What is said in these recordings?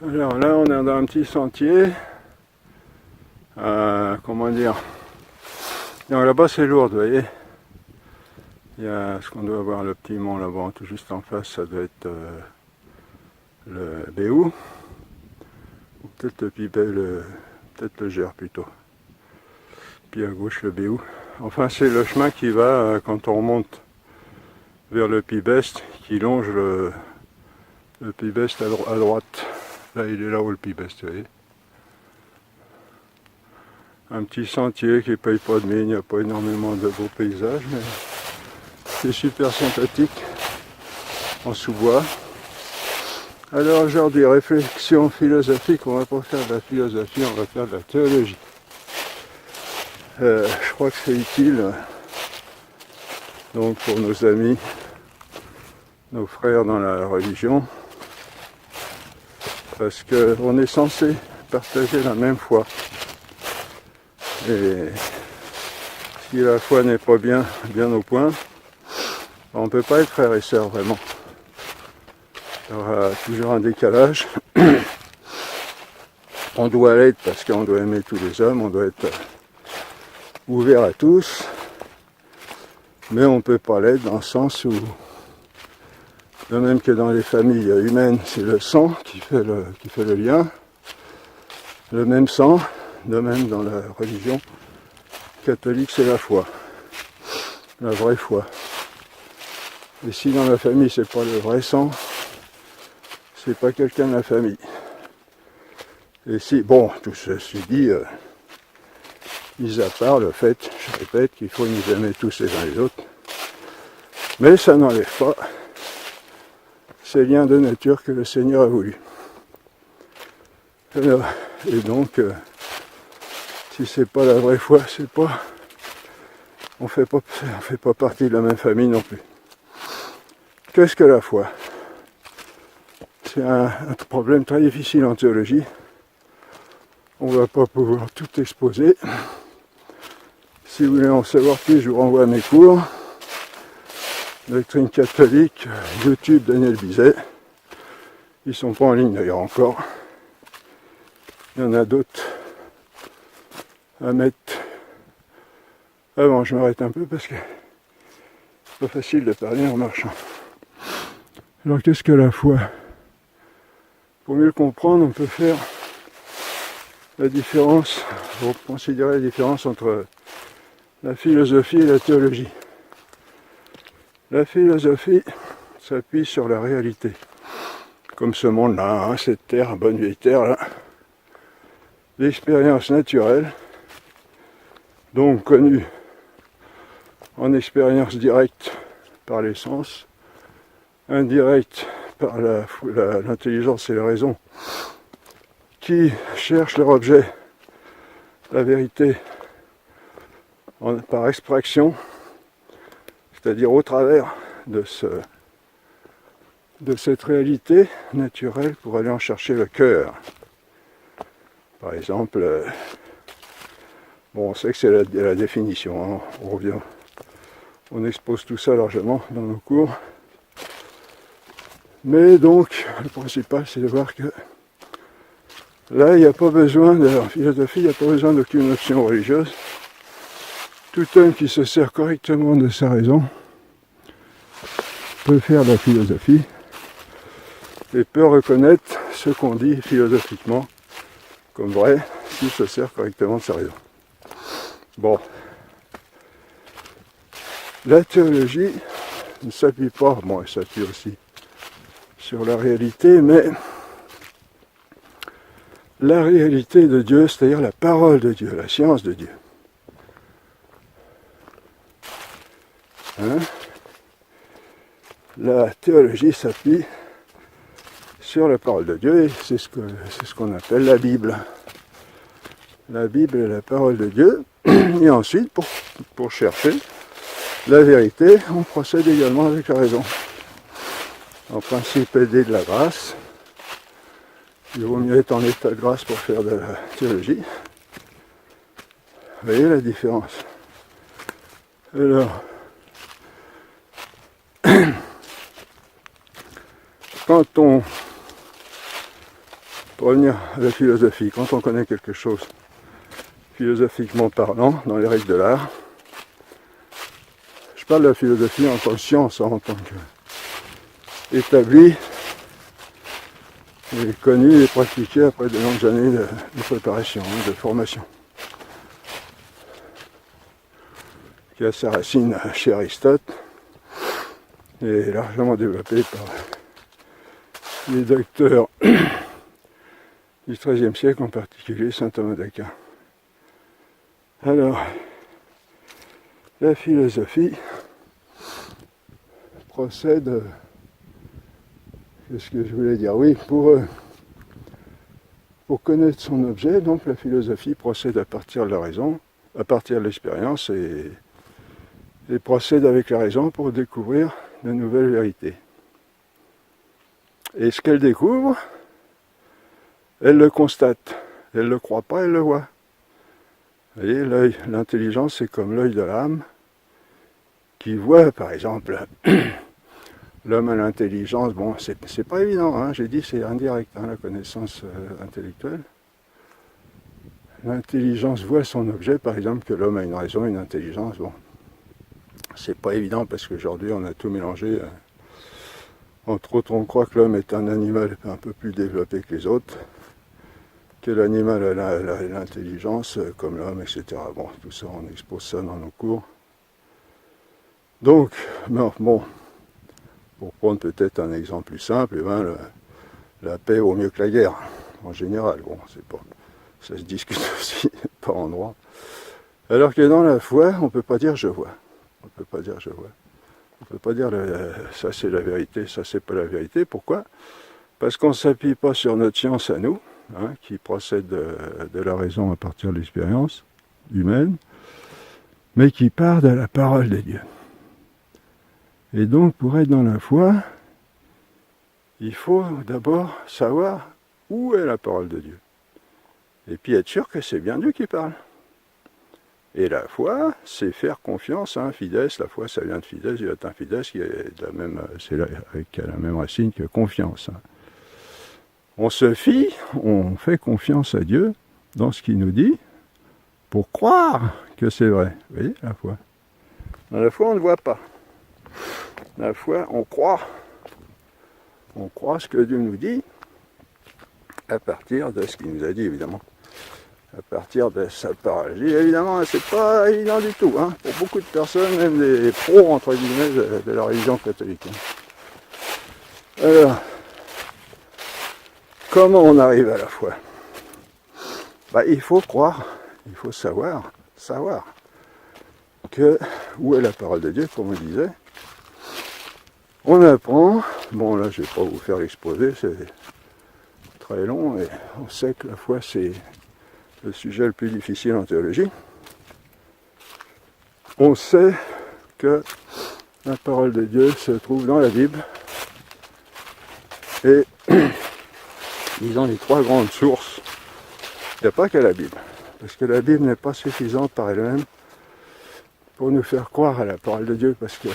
Alors là, on est dans un petit sentier. Comment dire? Donc là-bas, c'est lourd, vous voyez. Il y a ce qu'on doit voir, le petit mont là-bas, tout juste en face, ça doit être le Béou. Ou peut-être peut-être le Gers plutôt. Puis à gauche, le Béou. Enfin, c'est le chemin qui va, quand on remonte vers le Pibest, qui longe le Pibest à droite. Là, il est là-haut le Pibest, vous voyez. Un petit sentier qui ne paye pas de mine, il n'y a pas énormément de beaux paysages, mais c'est super sympathique en sous-bois. Alors aujourd'hui, réflexion philosophique, on va pas faire de la philosophie, on va faire de la théologie. Je crois que c'est utile donc pour nos amis, nos frères dans la religion, parce qu'on est censé partager la même foi. Et si la foi n'est pas bien au point, on ne peut pas être frères et sœurs vraiment. Il y aura toujours un décalage. On doit l'être parce qu'on doit aimer tous les hommes, on doit être ouvert à tous, mais on ne peut pas l'être dans le sens où, de même que dans les familles humaines, c'est le sang qui fait le lien, le même sang, de même dans la religion catholique, c'est la foi, la vraie foi. Et si dans la famille c'est pas le vrai sang, c'est pas quelqu'un de la famille. Et si, bon, tout ceci dit, mis à part le fait, je répète, qu'il faut nous aimer tous les uns les autres, mais ça n'enlève pas ces liens de nature que le Seigneur a voulu. Alors, et donc, si c'est pas la vraie foi, c'est pas, on fait pas partie de la même famille non plus. Qu'est-ce que la foi? C'est un problème très difficile en théologie. On ne va pas pouvoir tout exposer. Si vous voulez en savoir plus, je vous renvoie à mes cours. Doctrine catholique, YouTube, Daniel Bizet. Ils ne sont pas en ligne d'ailleurs encore. Il y en a d'autres à mettre. Ah bon, je m'arrête un peu parce que c'est pas facile de parler en marchant. Alors qu'est-ce que la foi? Pour mieux le comprendre, on peut faire la différence, pour considérer la différence entre la philosophie et la théologie. La philosophie s'appuie sur la réalité, comme ce monde-là, hein, cette terre, bonne vieille terre là, l'expérience naturelle, donc connue en expérience directe par les sens, indirecte par l'intelligence et la raison, qui cherchent leur objet, la vérité, par extraction, c'est-à-dire au travers de cette réalité naturelle pour aller en chercher le cœur. Par exemple, bon, on sait que c'est la définition, hein, on expose tout ça largement dans nos cours. Mais donc, le principal, c'est de voir que là, il n'y a pas besoin de la philosophie, il n'y a pas besoin d'aucune option religieuse. Tout homme qui se sert correctement de sa raison peut faire de la philosophie et peut reconnaître ce qu'on dit philosophiquement comme vrai s'il se sert correctement de sa raison. Bon. La théologie ne s'appuie pas, bon, elle s'appuie aussi sur la réalité, mais la réalité de Dieu, c'est-à-dire la parole de Dieu, la science de Dieu. Hein? La théologie s'appuie sur la parole de Dieu et c'est ce qu'on appelle la Bible. La Bible est la parole de Dieu. Et ensuite, pour chercher la vérité, on procède également avec la raison. En principe, aider de la grâce. Il vaut mieux être en état de grâce pour faire de la théologie. Vous voyez la différence. Alors, quand on pour revenir à la philosophie, quand on connaît quelque chose, philosophiquement parlant, dans les règles de l'art, je parle de la philosophie en tant que science, en tant qu'établie, et connue et pratiquée après de longues années de préparation, de formation, qui a sa racine chez Aristote, et largement développée par les docteurs du XIIIe siècle, en particulier saint Thomas d'Aquin. Alors, la philosophie procède, qu'est-ce que je voulais dire, oui, pour connaître son objet, donc la philosophie procède à partir de la raison, à partir de l'expérience, et procède avec la raison pour découvrir de nouvelles vérités. Et ce qu'elle découvre, elle le constate. Elle ne le croit pas, elle le voit. Vous voyez, l'œil, l'intelligence, c'est comme l'œil de l'âme qui voit, par exemple, l'homme a l'intelligence. Bon, c'est pas évident, hein, j'ai dit c'est indirect, hein, la connaissance intellectuelle. L'intelligence voit son objet, par exemple, que l'homme a une raison, une intelligence. Bon, c'est pas évident parce qu'aujourd'hui on a tout mélangé. Entre autres, on croit que l'homme est un animal un peu plus développé que les autres, que l'animal a l'intelligence comme l'homme, etc. Bon, tout ça, on expose ça dans nos cours. Donc, bon, pour prendre peut-être un exemple plus simple, eh ben, la paix vaut mieux que la guerre, en général. Bon, c'est pas, ça se discute aussi par endroits. Alors que dans la foi, on ne peut pas dire je vois. On ne peut pas dire je vois. On ne peut pas dire ça c'est la vérité, ça c'est pas la vérité. Pourquoi? Parce qu'on ne s'appuie pas sur notre science à nous, hein, qui procède de la raison à partir de l'expérience humaine, mais qui part de la parole de Dieu. Et donc pour être dans la foi, il faut d'abord savoir où est la parole de Dieu. Et puis être sûr que c'est bien Dieu qui parle. Et la foi, c'est faire confiance à un fides. La foi, ça vient de fides, du latin fides, qui est de la même, qui a la même racine que confiance. On se fie, on fait confiance à Dieu dans ce qu'il nous dit pour croire que c'est vrai. Vous voyez, la foi. Dans la foi, on ne voit pas. La foi, on croit. On croit ce que Dieu nous dit à partir de ce qu'il nous a dit, évidemment. À partir de sa parole. Évidemment, c'est pas évident du tout, hein, pour beaucoup de personnes, même des pros, entre guillemets, de la religion catholique. Alors, comment on arrive à la foi? Il faut croire, il faut savoir que où est la parole de Dieu, comme on disait. On apprend, bon là je ne vais pas vous faire l'exposé, c'est très long, et on sait que la foi c'est le sujet le plus difficile en théologie. On sait que la parole de Dieu se trouve dans la Bible et disons les trois grandes sources. Il n'y a pas qu'à la Bible, parce que la Bible n'est pas suffisante par elle-même pour nous faire croire à la parole de Dieu, parce que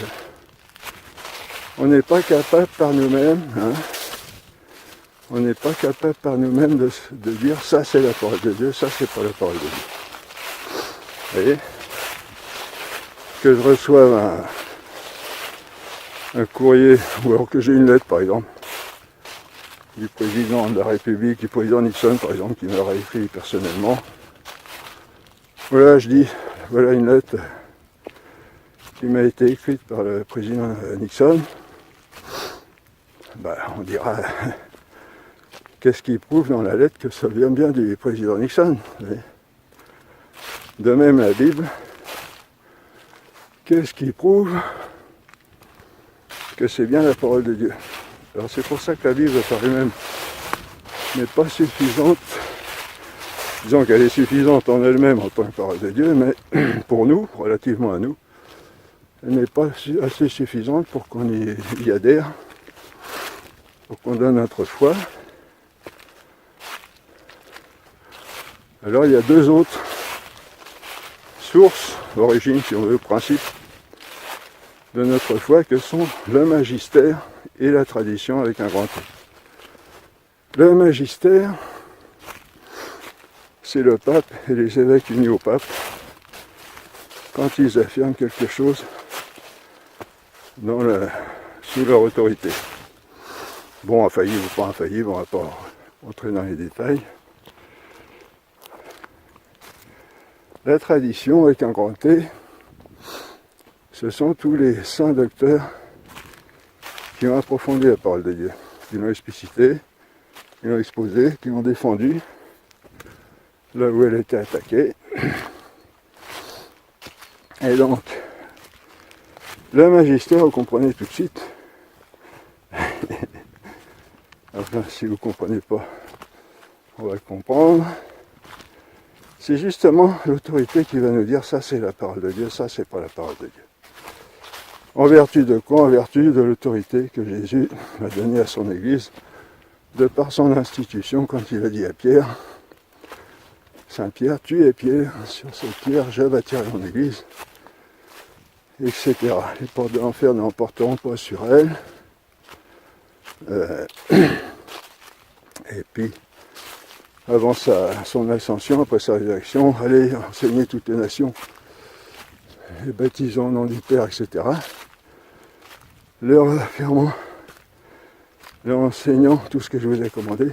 on n'est pas capable par nous-mêmes, hein, on n'est pas capable par nous-mêmes de dire ça c'est la parole de Dieu, ça c'est pas la parole de Dieu. Vous voyez? Que je reçoive un courrier, ou alors que j'ai une lettre par exemple, du président de la République, du président Nixon par exemple, qui me l'aurait écrit personnellement. Voilà, je dis, voilà une lettre qui m'a été écrite par le président Nixon. On dira... Qu'est-ce qui prouve dans la lettre que ça vient bien du président Nixon? De même la Bible, qu'est-ce qui prouve que c'est bien la parole de Dieu? Alors c'est pour ça que la Bible par elle-même n'est pas suffisante, disons qu'elle est suffisante en elle-même en tant que parole de Dieu, mais pour nous, relativement à nous, elle n'est pas assez suffisante pour qu'on y adhère, pour qu'on donne notre foi. Alors il y a deux autres sources, origines si on veut, principes de notre foi, que sont le magistère et la tradition avec un grand T. Le magistère, c'est le pape et les évêques unis au pape quand ils affirment quelque chose sous leur autorité. Bon, infaillible ou pas infaillible, on ne va pas entrer dans les détails. La tradition, avec un grand T, ce sont tous les saints docteurs qui ont approfondi la parole de Dieu, qui l'ont explicité, qui l'ont exposé, qui l'ont défendu, là où elle était attaquée. Et donc, le magistère, vous comprenez tout de suite. Enfin, si vous ne comprenez pas, on va le comprendre. C'est justement l'autorité qui va nous dire ça c'est la parole de Dieu, ça c'est pas la parole de Dieu. En vertu de quoi? En vertu de l'autorité que Jésus a donnée à son Église, de par son institution, quand il a dit à Pierre, Saint Pierre, tu es Pierre, sur cette pierre je bâtirai mon Église, etc. Les portes de l'enfer n'emporteront pas sur elle. Et puis, avant son ascension, après sa résurrection, allez enseigner toutes les nations, les baptisant au nom du Père, etc. Leur affirmant, leur enseignant tout ce que je vous ai commandé.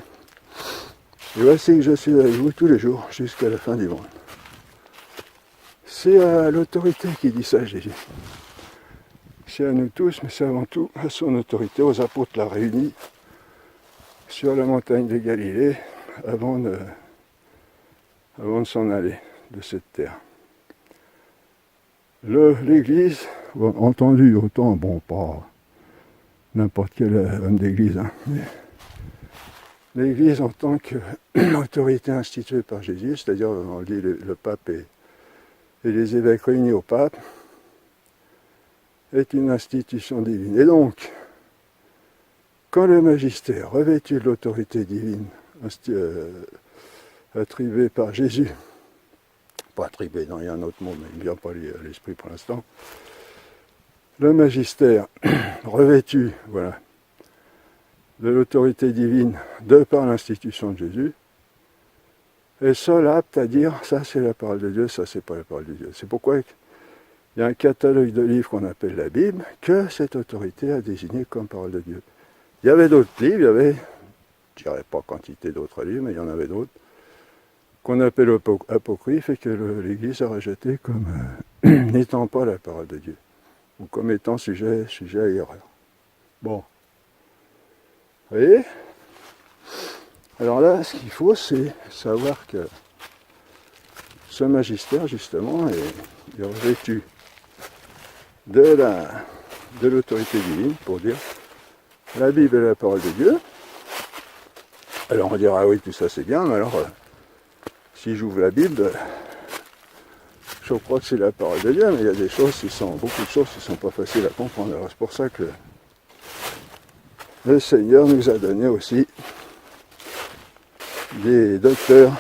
Et voici que je suis avec vous tous les jours jusqu'à la fin du monde. C'est à l'autorité qui dit ça, Jésus. C'est à nous tous, mais c'est avant tout à son autorité, aux apôtres la réunis sur la montagne de Galilée avant de s'en aller de cette terre. L'Église, entendu autant, bon, pas n'importe quel homme d'Église, hein, mais l'Église en tant qu'autorité instituée par Jésus, c'est-à-dire on dit le pape et les évêques réunis au pape, est une institution divine. Et donc, quand le magistère, revêtu de l'autorité divine, attribuée par Jésus, pas attribuée, non, il y a un autre mot, mais il ne vient pas à l'esprit pour l'instant, le magistère revêtu, voilà, de l'autorité divine de par l'institution de Jésus, est seul apte à dire ça c'est la parole de Dieu, ça c'est pas la parole de Dieu. C'est pourquoi il y a un catalogue de livres qu'on appelle la Bible que cette autorité a désigné comme parole de Dieu. Il y avait d'autres livres, il y avait, je dirais pas quantité d'autres livres, mais il y en avait d'autres, qu'on appelle apocryphes et que l'Église a rejeté comme n'étant pas la parole de Dieu, ou comme étant sujet à erreur. Bon. Vous voyez? Alors là, ce qu'il faut, c'est savoir que ce magistère, justement, est revêtu de l'autorité divine pour dire la Bible est la parole de Dieu. Alors on dira, ah oui, tout ça c'est bien, mais alors, si j'ouvre la Bible, je crois que c'est la parole de Dieu, mais il y a beaucoup de choses qui ne sont pas faciles à comprendre. Alors c'est pour ça que le Seigneur nous a donné aussi des docteurs,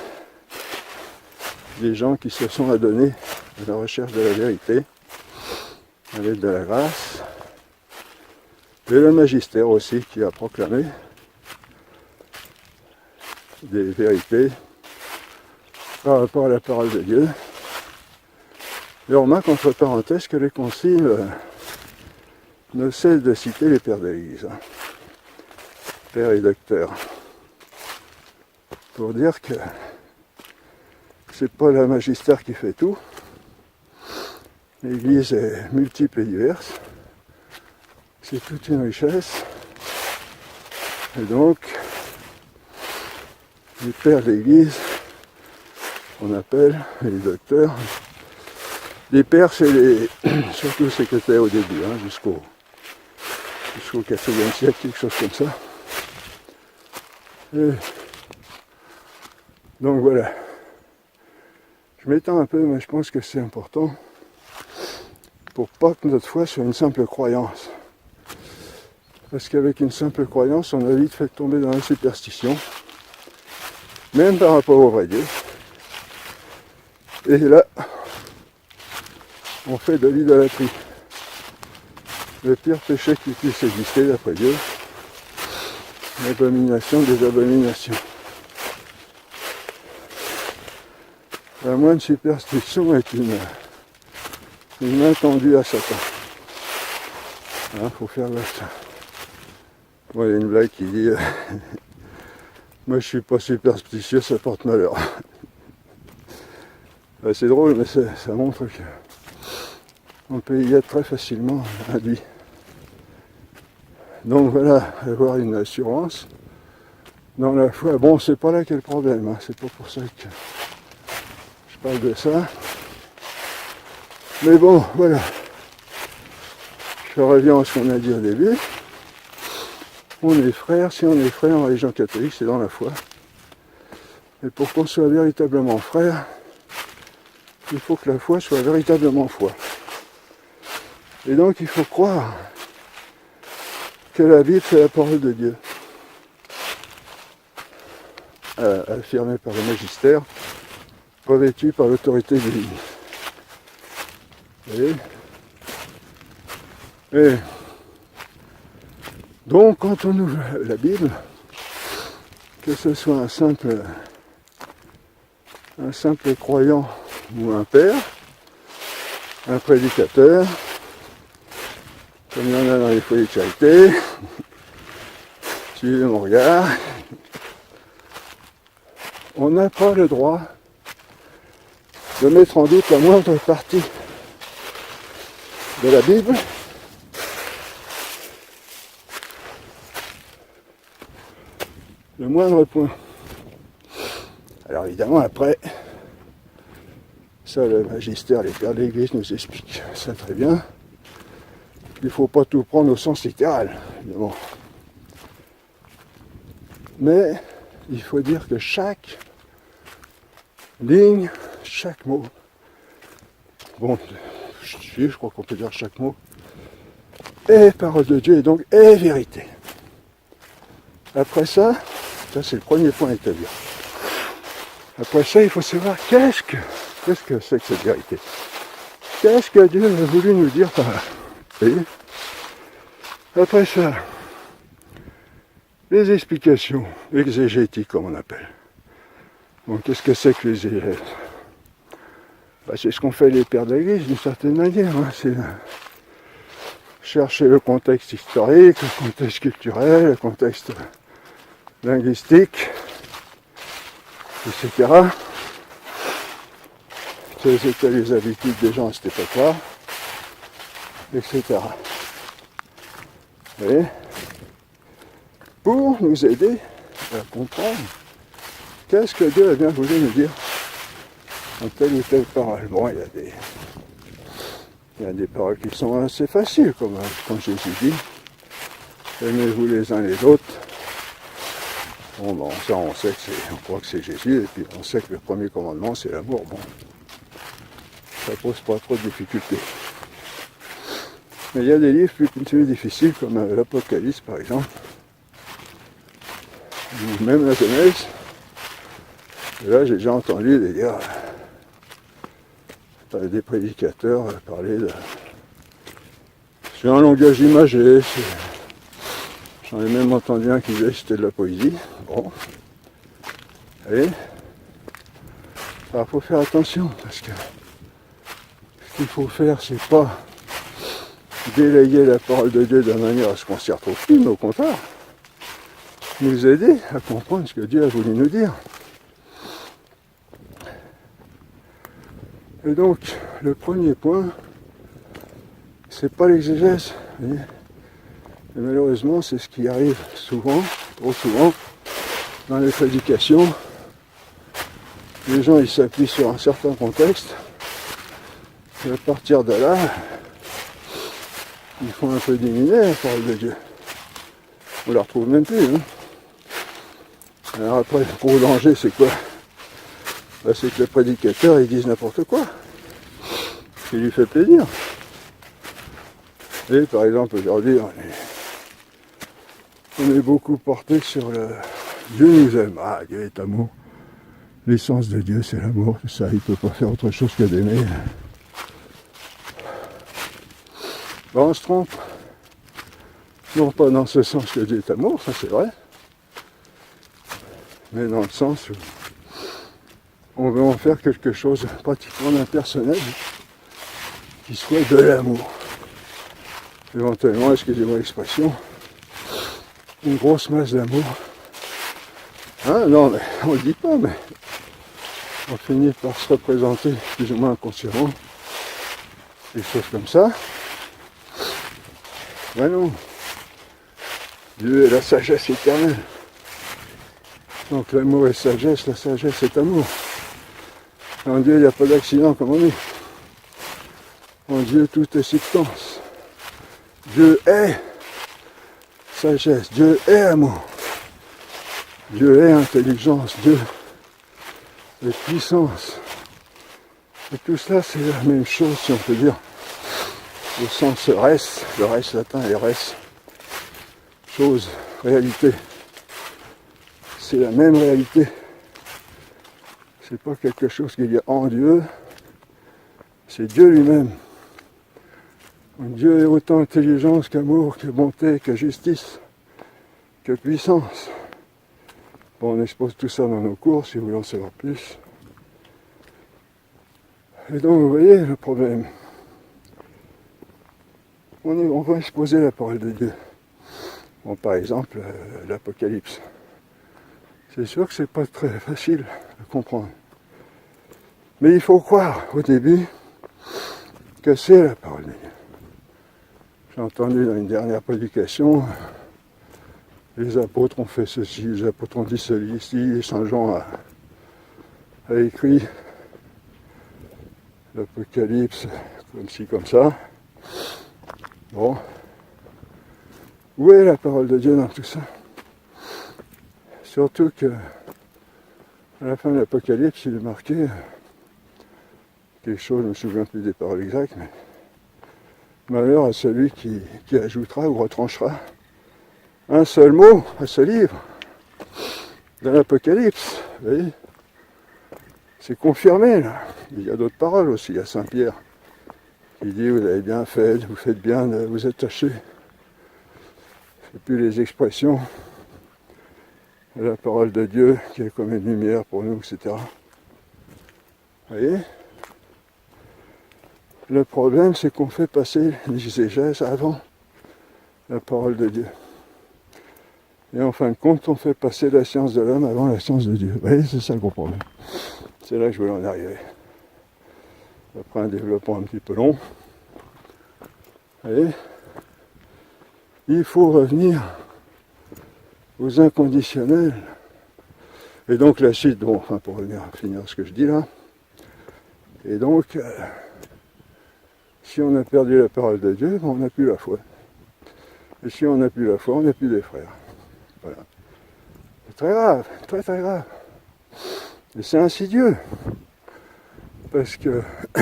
des gens qui se sont adonnés à la recherche de la vérité, à l'aide de la grâce, et le magistère aussi qui a proclamé des vérités par rapport à la parole de Dieu. Et on remarque entre parenthèses que les conciles ne cessent de citer les pères de l'Église, pères et docteurs, pour dire que c'est pas le magistère qui fait tout. L'Église est multiple et diverse. C'est toute une richesse. Et donc, les pères de l'Église, on appelle les docteurs. Les pères, c'est surtout les secrétaires au début, hein, jusqu'au 4e siècle, quelque chose comme ça. Et donc voilà. Je m'étends un peu, mais je pense que c'est important pour pas que notre foi soit une simple croyance. Parce qu'avec une simple croyance, on a vite fait tomber dans la superstition, même par rapport au vrai Dieu. Et là, on fait de l'idolâtrie. Le pire péché qui puisse exister d'après Dieu, l'abomination des abominations. La moindre superstition est une main tendue à Satan. Faut faire gaffe. Bon, il y a une blague qui dit moi je suis pas superstitieux, ça porte malheur. C'est drôle, mais ça montre qu'on peut y être très facilement induit. Donc voilà, avoir une assurance dans la foi. Bon, c'est pas là qu'est le problème, c'est pas pour ça que je parle de ça. Mais bon, voilà. Je reviens à ce qu'on a dit au début. On est frères, si on est frères en religion catholique, c'est dans la foi. Et pour qu'on soit véritablement frères, il faut que la foi soit véritablement foi. Et donc il faut croire que la Bible c'est la parole de Dieu, affirmée par le magistère, revêtue par l'autorité divine. Et donc quand on ouvre la Bible, que ce soit un simple croyant ou un père, un prédicateur, comme il y en a dans les foyers de charité, suivez mon regard, on n'a pas le droit de mettre en doute la moindre partie de la Bible, le moindre point. Alors évidemment après, ça le magistère, les pères de l'Église nous expliquent ça très bien. Il ne faut pas tout prendre au sens littéral, évidemment. Mais il faut dire que chaque ligne, chaque mot, bon, je crois qu'on peut dire chaque mot, est parole de Dieu et donc est vérité. Après ça c'est le premier point à établir. Après ça, il faut savoir qu'est-ce que c'est que cette vérité. Qu'est-ce que Dieu a voulu nous dire par là. Vous voyez ? Après ça, les explications exégétiques, comme on appelle. Bon, qu'est-ce que c'est que l'exégèse ? C'est ce qu'ont fait les pères de l'Église d'une certaine manière. C'est chercher le contexte historique, le contexte culturel, le contexte linguistique, etc. Quelles étaient les habitudes des gens à cette époque-là, etc. Et pour nous aider à comprendre qu'est-ce que Dieu a bien voulu nous dire en telle ou telle parole. Bon, il y a des paroles qui sont assez faciles, comme Jésus dit, aimez-vous les uns les autres. Bon, ça on sait on croit que c'est Jésus, et puis on sait que le premier commandement c'est l'amour. Bon, ça pose pas trop de difficultés. Mais il y a des livres plus difficiles, comme l'Apocalypse par exemple, ou même la Genèse. Et là j'ai déjà entendu des prédicateurs parler de... C'est un langage imagé, j'en ai même entendu un qui disait que c'était de la poésie. Bon. Et il faut faire attention, parce que ce qu'il faut faire, c'est pas délayer la parole de Dieu de manière à ce qu'on s'y retrouve plus, mais au contraire, nous aider à comprendre ce que Dieu a voulu nous dire. Et donc, le premier point, c'est pas l'exégèse. Et malheureusement, c'est ce qui arrive souvent, trop souvent, dans les prédications. Les gens, ils s'appuient sur un certain contexte, et à partir de là, ils font un peu diminuer la parole de Dieu. On la retrouve même plus. Alors après, le gros danger, c'est quoi ? C'est que le prédicateur, il dise n'importe quoi, ce qui lui fait plaisir. Et par exemple, aujourd'hui, on est beaucoup porté sur le Dieu nous aime. Dieu est amour. L'essence de Dieu, c'est l'amour, tout ça. Il ne peut pas faire autre chose que d'aimer. On se trompe. Non pas dans ce sens que Dieu est amour, ça c'est vrai. Mais dans le sens où on veut en faire quelque chose pratiquement d'impersonnel, qui soit de l'amour. Éventuellement, excusez-moi l'expression, une grosse masse d'amour. Hein, non, mais on le dit pas, mais on finit par se représenter plus ou moins inconsciemment des choses comme ça. Ben non, Dieu est la sagesse éternelle. Donc l'amour est sagesse, la sagesse est amour. En Dieu, il n'y a pas d'accident comme on dit. En Dieu, tout est substance. Dieu est sagesse, Dieu est amour. Dieu est intelligence, Dieu est puissance. Et tout cela, c'est la même chose, si on peut dire, au sens res, le res latin est res, chose, réalité. C'est la même réalité. C'est pas quelque chose qu'il y a en Dieu, c'est Dieu lui-même. Dieu est autant intelligence qu'amour, que bonté, que justice, que puissance. Bon, on expose tout ça dans nos cours, si vous voulez en savoir plus. Et donc, vous voyez le problème. On va exposer la parole de Dieu. Bon, par exemple, l'Apocalypse. C'est sûr que c'est pas très facile à comprendre. Mais il faut croire au début que c'est la parole de Dieu. J'ai entendu dans une dernière prédication, les apôtres ont fait ceci, les apôtres ont dit ceci, et Saint Jean a écrit l'Apocalypse comme ci, comme ça. Bon. Où est la parole de Dieu dans tout ça? Surtout que à la fin de l'Apocalypse, il est marqué quelque chose, je ne me souviens plus des paroles exactes, mais malheur à celui qui ajoutera ou retranchera un seul mot à ce livre dans l'Apocalypse. Vous voyez, c'est confirmé là. Il y a d'autres paroles aussi. Il y a Saint Pierre qui dit vous avez bien fait, vous faites bien de vous attacher. Je ne sais plus les expressions. La parole de Dieu qui est comme une lumière pour nous, etc. Vous voyez? Le problème, c'est qu'on fait passer l'exégèse avant la parole de Dieu. Et en fin de compte, on fait passer la science de l'homme avant la science de Dieu. Vous voyez, c'est ça le gros problème. C'est là que je voulais en arriver. Après un développement un petit peu long. Vous voyez? Il faut revenir aux inconditionnels. Et donc la suite, bon, enfin pour revenir à finir ce que je dis là. Et donc, si on a perdu la parole de Dieu, on n'a plus la foi. Et si on n'a plus la foi, on n'a plus des frères. Voilà. C'est très grave, très très grave. Et c'est insidieux. Parce que, vous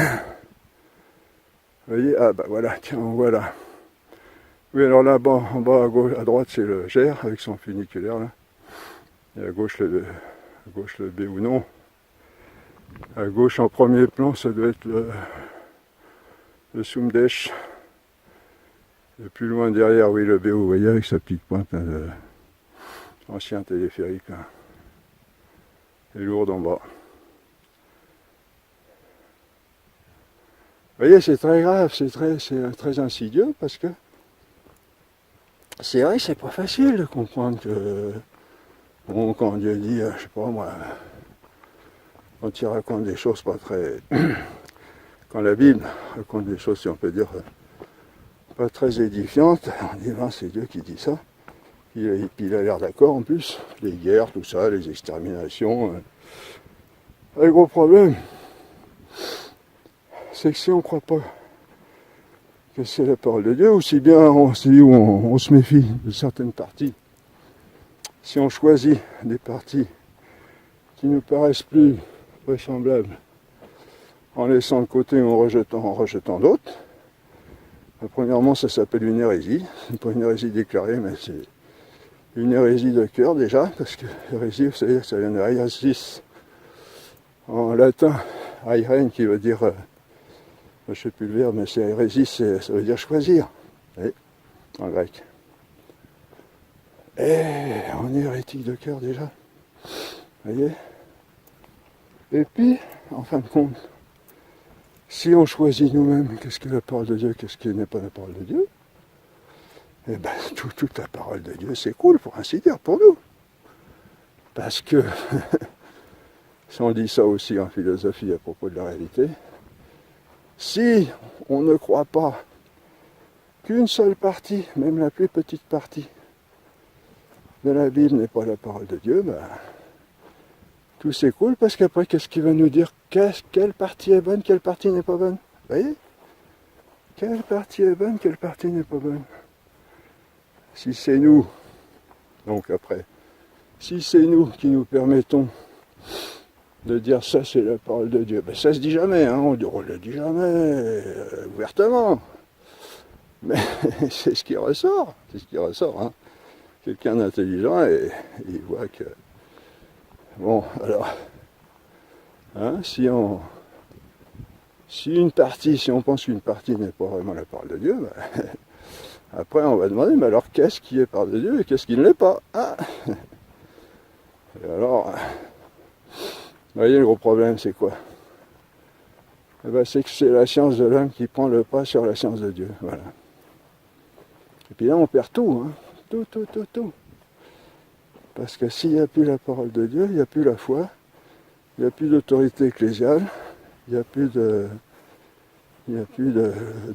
voyez, ah bah voilà, tiens, voilà. Oui, alors là-bas, en bas à gauche, à droite, c'est le Gers avec son funiculaire là. Et à gauche le B ou non. À gauche, en premier plan, ça doit être le Sumdesh. Et plus loin derrière, oui, le B, vous voyez, avec sa petite pointe, hein, ancien téléphérique. Hein. Et lourde en bas. Vous voyez, c'est très grave, c'est très insidieux parce que c'est vrai que c'est pas facile de comprendre que bon, quand Dieu dit, je sais pas moi, quand il raconte des choses pas très... quand la Bible raconte des choses, si on peut dire, pas très édifiantes, on dit, ben, c'est Dieu qui dit ça. Puis il a l'air d'accord en plus, les guerres, tout ça, les exterminations. Le gros problème, c'est que si on ne croit pas que c'est la parole de Dieu, aussi bien on se méfie de certaines parties. Si on choisit des parties qui nous paraissent plus vraisemblables, en laissant de côté ou en rejetant d'autres, premièrement ça s'appelle une hérésie. C'est pas une hérésie déclarée, mais c'est une hérésie de cœur déjà, parce que hérésie, vous savez, ça vient de hérésis en latin, heiren qui veut dire, je ne sais plus le verbe, mais c'est hérésie, ça veut dire choisir, oui, en grec. Et on est hérétique de cœur déjà, vous voyez. Et puis, en fin de compte, si on choisit nous-mêmes qu'est-ce qu'est la parole de Dieu, qu'est-ce qui n'est pas la parole de Dieu, eh bien, toute la parole de Dieu, c'est cool, pour ainsi dire, pour nous. Parce que, si on dit ça aussi en philosophie à propos de la réalité, si on ne croit pas qu'une seule partie, même la plus petite partie de la Bible n'est pas la parole de Dieu, ben, tout s'écoule parce qu'après, qu'est-ce qu'il va nous dire? Quelle partie est bonne, quelle partie n'est pas bonne? Vous voyez? Quelle partie est bonne, quelle partie n'est pas bonne? Si c'est nous, donc après, si c'est nous qui nous permettons de dire ça c'est la parole de Dieu, ben ça se dit jamais, hein, on ne le dit jamais ouvertement. Mais c'est ce qui ressort, hein. Quelqu'un d'intelligent et il voit que bon alors hein, si on pense qu'une partie n'est pas vraiment la parole de Dieu, ben, après on va demander mais alors qu'est-ce qui est parole de Dieu et qu'est-ce qui ne l'est pas, hein? Et alors, vous voyez le gros problème c'est quoi? Eh ben, c'est que c'est la science de l'homme qui prend le pas sur la science de Dieu, voilà. Et puis là on perd tout, hein. Tout. Parce que s'il n'y a plus la parole de Dieu, il n'y a plus la foi, il n'y a plus d'autorité ecclésiale, il n'y a plus de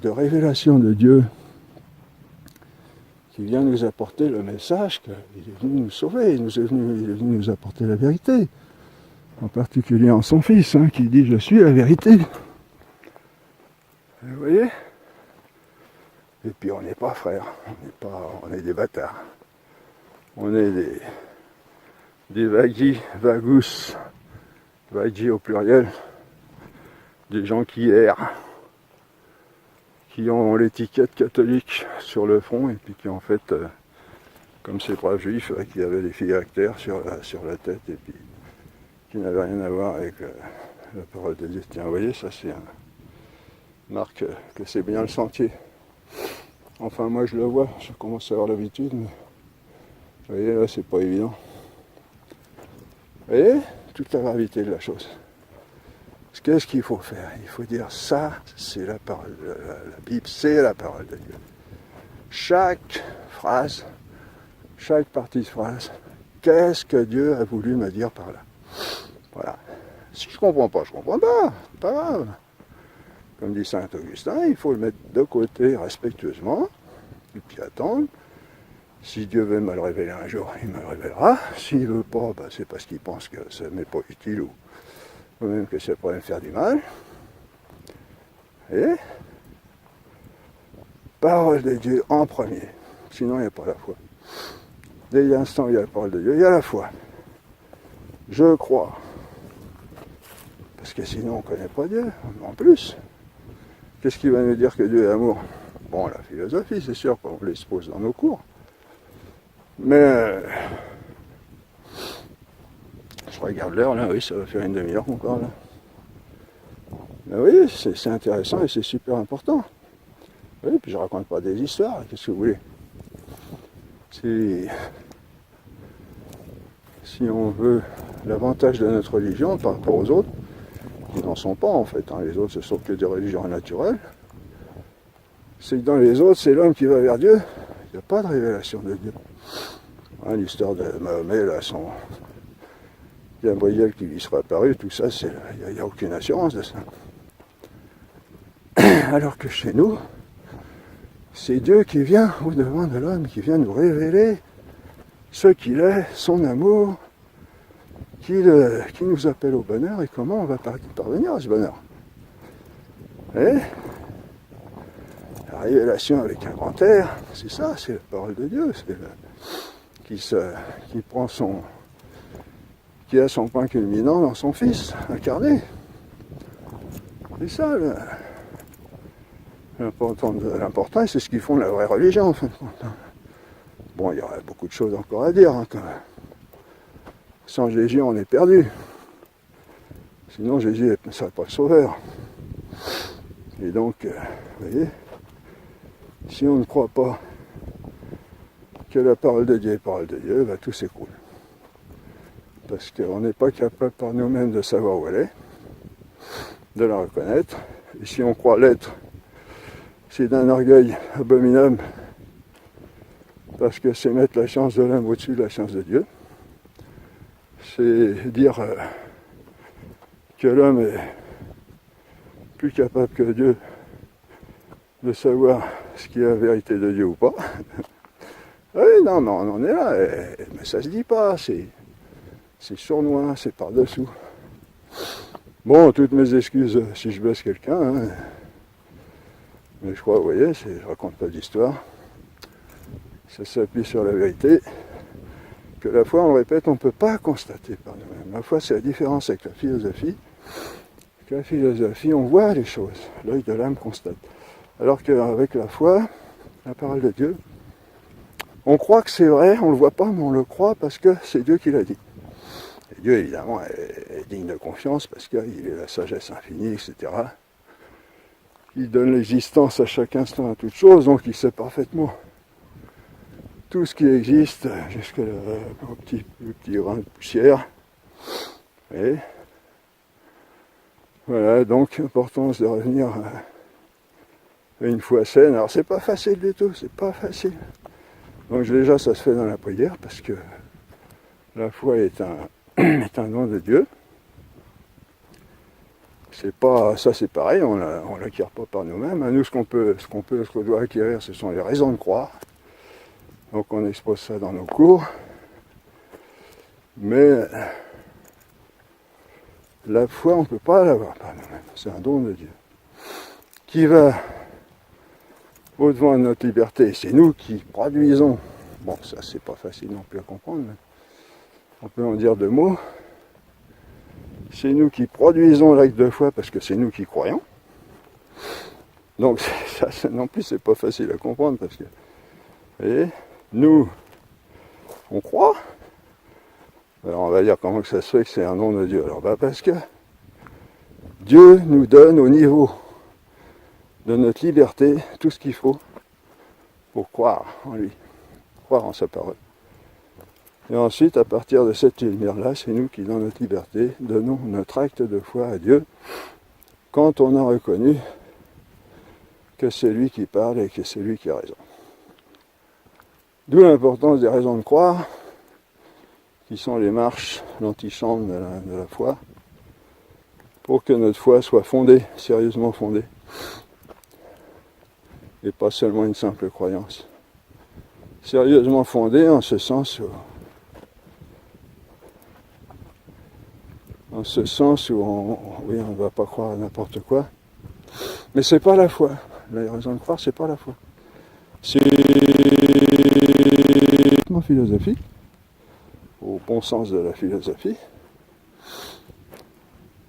révélation de Dieu qui vient nous apporter le message qu'il est venu nous sauver, il est venu nous apporter la vérité. En particulier en son Fils, hein, qui dit « Je suis la vérité ». Vous voyez? Et puis on n'est pas frères, on est des bâtards. On est des vagis, vagus, vagis au pluriel, des gens qui errent, qui ont l'étiquette catholique sur le front et puis qui en fait, comme ces braves juifs qui avaient des phylactères sur la tête et puis qui n'avaient rien à voir avec la parole de Dieu. Tiens, vous voyez, ça c'est une marque que c'est bien le sentier. Enfin, moi je le vois, je commence à avoir l'habitude, mais vous voyez, là c'est pas évident. Vous voyez, toute la gravité de la chose. Qu'est-ce qu'il faut faire? Il faut dire ça, c'est la parole, la Bible, c'est la parole de Dieu. Chaque phrase, chaque partie de phrase, qu'est-ce que Dieu a voulu me dire par là? Voilà. Si je comprends pas, pas grave. Comme dit saint Augustin, il faut le mettre de côté respectueusement, et puis attendre. Si Dieu veut me le révéler un jour, il me le révélera. S'il ne veut pas, ben c'est parce qu'il pense que ça n'est pas utile ou même que ça pourrait me faire du mal. Et parole de Dieu en premier. Sinon, il n'y a pas la foi. Dès l'instant où il y a la parole de Dieu, il y a la foi. Je crois. Parce que sinon, on ne connaît pas Dieu. En plus, qu'est-ce qui va nous dire que Dieu est amour? Bon, la philosophie, c'est sûr qu'on l'expose dans nos cours. Mais je regarde l'heure là, oui, ça va faire une demi-heure encore là. Mais oui, c'est intéressant et c'est super important. Oui, puis je raconte pas des histoires, qu'est-ce que vous voulez? Si on veut l'avantage de notre religion par rapport aux autres, qui n'en sont pas en fait, hein. Les autres ce sont que des religions naturelles, c'est que dans les autres c'est l'homme qui va vers Dieu, il n'y a pas de révélation de Dieu. Hein, l'histoire de Mahomet, là, Gabriel qui lui sera apparu, tout ça, il n'y a aucune assurance de ça. Alors que chez nous, c'est Dieu qui vient au-devant de l'homme, qui vient nous révéler ce qu'il est, son amour, qui nous appelle au bonheur et comment on va parvenir à ce bonheur. Et la révélation avec un grand R, c'est ça, c'est la parole de Dieu, c'est qui a son point culminant dans son Fils incarné. C'est ça l'important, et c'est ce qui font la vraie religion en fin de compte. Bon, il y aurait beaucoup de choses encore à dire, hein, quand même. Sans Jésus, on est perdu. Sinon, Jésus ne serait pas le sauveur. Et donc, vous voyez, si on ne croit pas que la parole de Dieu est parole de Dieu, ben, tout s'écroule. parce qu'on n'est pas capable par nous-mêmes de savoir où elle est, de la reconnaître. Et si on croit l'être, c'est d'un orgueil abominable, parce que c'est mettre la science de l'homme au-dessus de la science de Dieu. C'est dire que l'homme est plus capable que Dieu de savoir ce qui est la vérité de Dieu ou pas. Oui, non, mais on en est là, mais ça se dit pas, c'est sournois, c'est par-dessous. Bon, toutes mes excuses si je blesse quelqu'un, hein. Mais je crois, vous voyez, je raconte pas d'histoire. Ça s'appuie sur la vérité, que la foi, on le répète, on ne peut pas constater par nous-mêmes. La foi, c'est la différence avec la philosophie. Que la philosophie, on voit les choses, l'œil de l'âme constate. Alors qu'avec la foi, la parole de Dieu, on croit que c'est vrai, on ne le voit pas, mais on le croit parce que c'est Dieu qui l'a dit. Et Dieu, évidemment, est digne de confiance parce qu'il est la sagesse infinie, etc. Il donne l'existence à chaque instant, à toute chose, donc il sait parfaitement tout ce qui existe, jusqu'au petit grain de poussière. Et voilà, donc importance de revenir à une foi saine. Alors c'est pas facile du tout, c'est pas facile. Donc déjà ça se fait dans la prière, parce que la foi est un don de Dieu. C'est pas, ça c'est pareil, on l'acquiert pas par nous-mêmes. Nous, ce qu'on doit acquérir, ce sont les raisons de croire. Donc on expose ça dans nos cours. Mais la foi, on ne peut pas l'avoir par nous-mêmes. C'est un don de Dieu. Qui va au-devant de notre liberté. C'est nous qui produisons. Bon, ça c'est pas facile non plus à comprendre, mais on peut en dire deux mots. C'est nous qui produisons l'acte de foi parce que c'est nous qui croyons. Donc ça non plus c'est pas facile à comprendre parce que, vous voyez, nous, on croit. Alors on va dire comment que ça se fait que c'est un don de Dieu. Alors parce que Dieu nous donne au niveau de notre liberté tout ce qu'il faut pour croire en lui, croire en sa parole. Et ensuite, à partir de cette lumière-là, c'est nous qui, dans notre liberté, donnons notre acte de foi à Dieu quand on a reconnu que c'est lui qui parle et que c'est lui qui a raison. D'où l'importance des raisons de croire, qui sont les marches, l'antichambre de la foi, pour que notre foi soit fondée, sérieusement fondée, et pas seulement une simple croyance. Sérieusement fondée en ce sens où on ne va pas croire à n'importe quoi. Mais c'est pas la foi. La raison de croire, c'est pas la foi. C'est philosophique, au bon sens de la philosophie.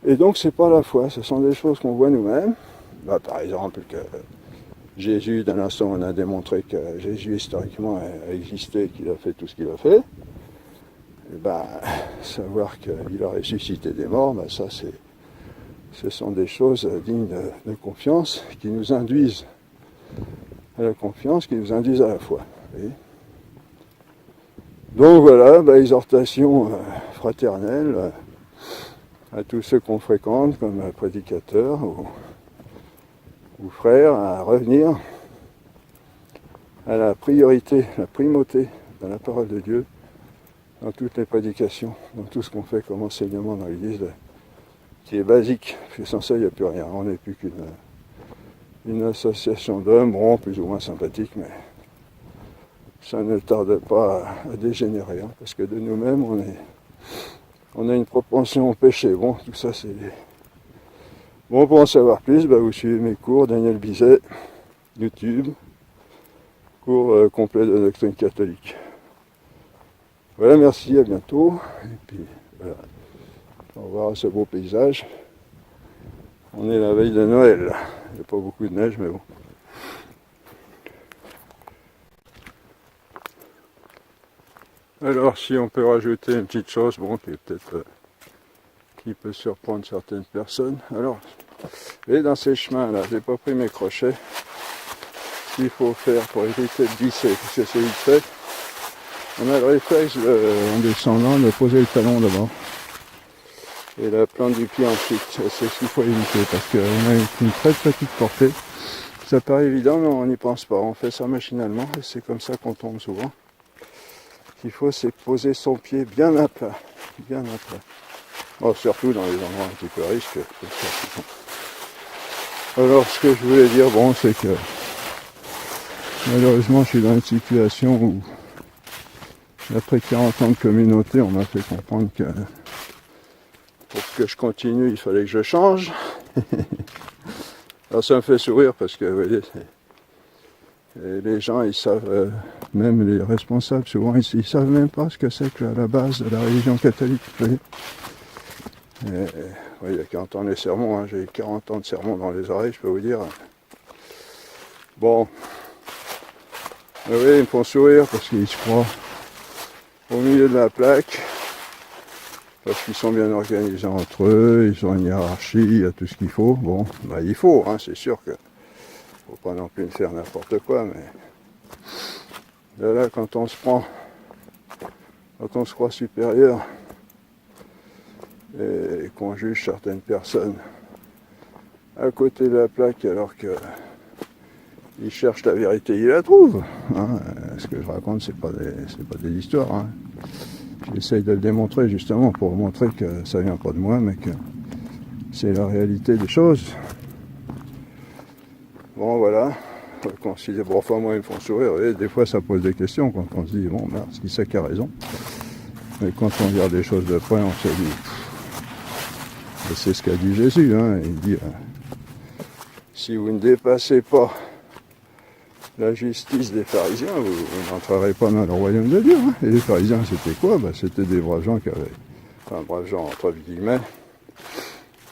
Et donc c'est pas la foi, ce sont des choses qu'on voit nous-mêmes. Par exemple que Jésus, d'un instant on a démontré que Jésus historiquement a existé, qu'il a fait tout ce qu'il a fait. Et savoir qu'il a ressuscité des morts, ça ce sont des choses dignes de confiance, qui nous induisent à la confiance, qui nous induisent à la foi. Donc voilà, exhortation fraternelle à tous ceux qu'on fréquente comme prédicateurs ou frères à revenir à la priorité, la primauté de la parole de Dieu dans toutes les prédications, dans tout ce qu'on fait comme enseignement dans l'Église, qui est basique, parce que sans ça il n'y a plus rien, on n'est plus qu'une association d'hommes, bon, plus ou moins sympathique, mais ça ne tarde pas à dégénérer, parce que de nous-mêmes on a une propension au péché. Bon, tout ça c'est... Bon, pour en savoir plus, vous suivez mes cours, Daniel Bizet, YouTube, cours complet de doctrine catholique. Voilà, merci, à bientôt. Et puis, voilà, au revoir à ce beau paysage. On est la veille de Noël. Il n'y a pas beaucoup de neige, mais bon. Alors, si on peut rajouter une petite chose, bon, qui est peut-être... qui peut surprendre certaines personnes. Alors, et dans ces chemins-là, j'ai pas pris mes crochets. Ce qu'il faut faire pour éviter de glisser, parce que c'est vite fait. On a le réflexe en descendant de poser le talon d'abord et la plante du pied ensuite. C'est ce qu'il faut éviter parce qu'on a une très petite portée. Ça paraît évident mais on n'y pense pas. On fait ça machinalement et c'est comme ça qu'on tombe souvent. Ce qu'il faut c'est poser son pied bien à plat. Bien à plat. Oh, surtout dans les endroits un petit peu risques. Alors ce que je voulais dire, bon, c'est que malheureusement je suis dans une situation où après 40 ans de communauté, on m'a fait comprendre que pour que je continue, il fallait que je change. Alors ça me fait sourire parce que vous voyez, les gens, ils savent, même les responsables, souvent, ils savent même pas ce que c'est que la base de la religion catholique. Vous voyez. Ouais, il y a 40 ans les sermons, hein, j'ai eu 40 ans de sermons dans les oreilles, je peux vous dire. Bon, mais oui, ils me font sourire parce qu'ils se croient au milieu de la plaque, parce qu'ils sont bien organisés entre eux, ils ont une hiérarchie, il y a tout ce qu'il faut. Bon, bah il faut, hein, c'est sûr que faut pas non plus faire n'importe quoi, mais là, quand on se croit supérieur et qu'on juge certaines personnes à côté de la plaque alors que ils cherchent la vérité, ils la trouvent. Hein. Ce que je raconte, c'est pas des histoires. Hein. J'essaye de le démontrer justement pour montrer que ça vient pas de moi, mais que c'est la réalité des choses. Bon, voilà. Bon, enfin, moi, ils me font sourire. Et des fois, ça pose des questions quand on se dit, bon, merde, qui c'est qui a raison. Mais quand on regarde les choses de près, on se dit, c'est ce qu'a dit Jésus. Hein. Il dit, si vous ne dépassez pas la justice des pharisiens, vous n'entrerez pas dans le royaume de Dieu. Hein. Et les pharisiens, c'était quoi? C'était des braves gens qui avaient, enfin braves gens entre guillemets,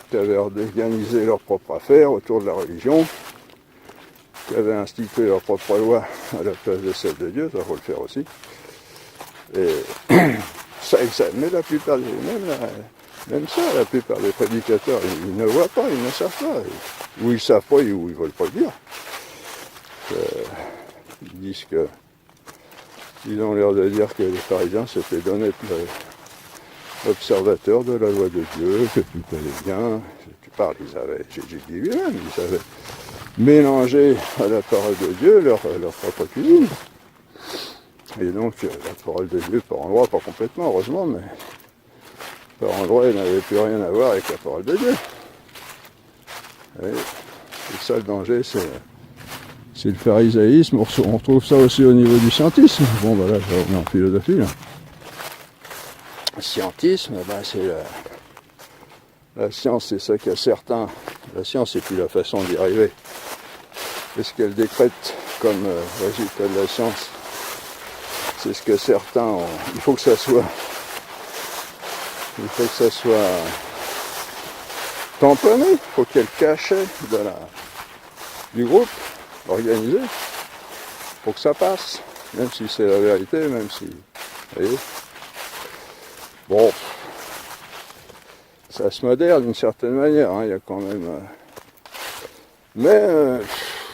qui avaient organisé leur propre affaire autour de la religion, qui avaient institué leur propre loi à la place de celle de Dieu, ça faut le faire aussi. Et ça, mais la plupart des, même ça, la plupart des prédicateurs, ils ne voient pas, ils ne savent pas. Ou ils savent pas, ou ils veulent pas le dire. Ils disent que ils ont l'air de dire que les pharisiens s'étaient donné l'observateur de la loi de Dieu, que tout allait bien. Tu parles, Jésus dit lui-même, ils avaient mélangé à la parole de Dieu leur propre cuisine. Et donc la parole de Dieu par endroit, pas complètement heureusement, mais par endroit elle n'avait plus rien à voir avec la parole de Dieu. Et ça le danger, c'est le pharisaïsme, on retrouve ça aussi au niveau du scientisme. Bon, voilà, je reviens en philosophie. Là. Le scientisme, c'est la science, c'est ça que certains, la science et puis la façon d'y arriver. Et ce qu'elle décrète comme résultat de la science, c'est ce que certains ont. Il faut que ça soit tamponné, il faut qu'il y ait le cachet du groupe organisé pour que ça passe, même si c'est la vérité, même si, vous voyez, bon, ça se modère d'une certaine manière, hein, il y a quand même, mais,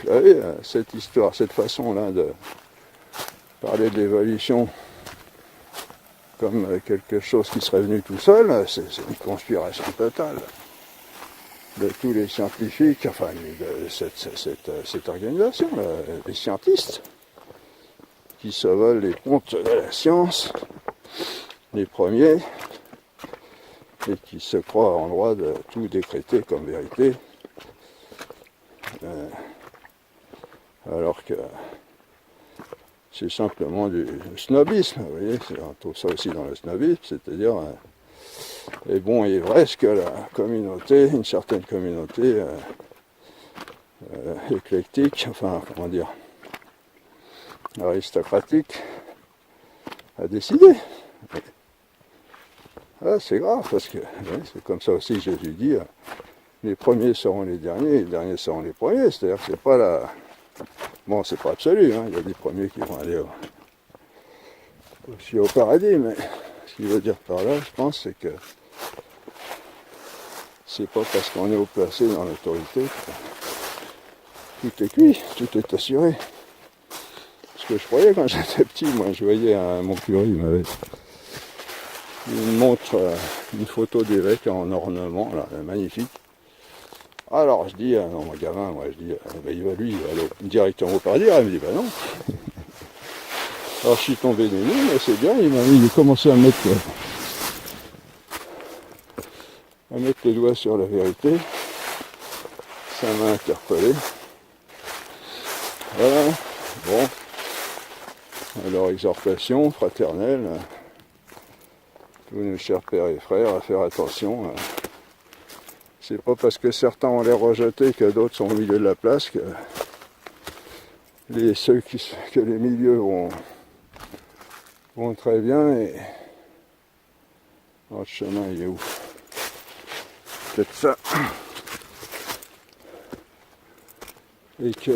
vous savez, cette histoire, cette façon-là de parler de l'évolution comme quelque chose qui serait venu tout seul, c'est une conspiration totale de tous les scientifiques, enfin de cette organisation, là, les scientistes, qui se volent les pontes de la science, les premiers, et qui se croient en droit de tout décréter comme vérité, alors que c'est simplement du snobisme, vous voyez, on trouve ça aussi dans le snobisme, c'est-à-dire et bon et vrai ce que la communauté, une certaine communauté éclectique, enfin comment dire, aristocratique, a décidé. Ah, c'est grave parce que c'est comme ça aussi Jésus dit, les premiers seront les derniers seront les premiers, c'est-à-dire que c'est pas la... Bon, c'est pas absolu, hein, il y a des premiers qui vont aller aussi au paradis, mais ce qu'il veut dire par là, je pense, c'est que c'est pas parce qu'on est haut placé dans l'autorité que tout est cuit, tout est assuré. Parce que je croyais quand j'étais petit. Moi, je voyais mon curé, il m'avait une montre, une photo d'évêque en ornement, là, magnifique. Alors je dis, non, mon gamin, moi je dis, il va lui, il va aller directement au paradis. Il me dit, bah non. Alors je suis tombé des nues, mais c'est bien, il a commencé à mettre le doigt sur la vérité. Ça m'a interpellé. Voilà, bon. Alors exhortation fraternelle, tous nos chers pères et frères, à faire attention. C'est pas parce que certains ont l'air rejetés que d'autres sont au milieu de la place que les milieux vont très bien et notre chemin il est où? Peut-être ça. Et que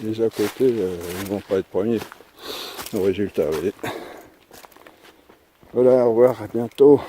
les à côté ne vont pas être premiers au résultat. Vous voyez. Voilà, au revoir, à bientôt.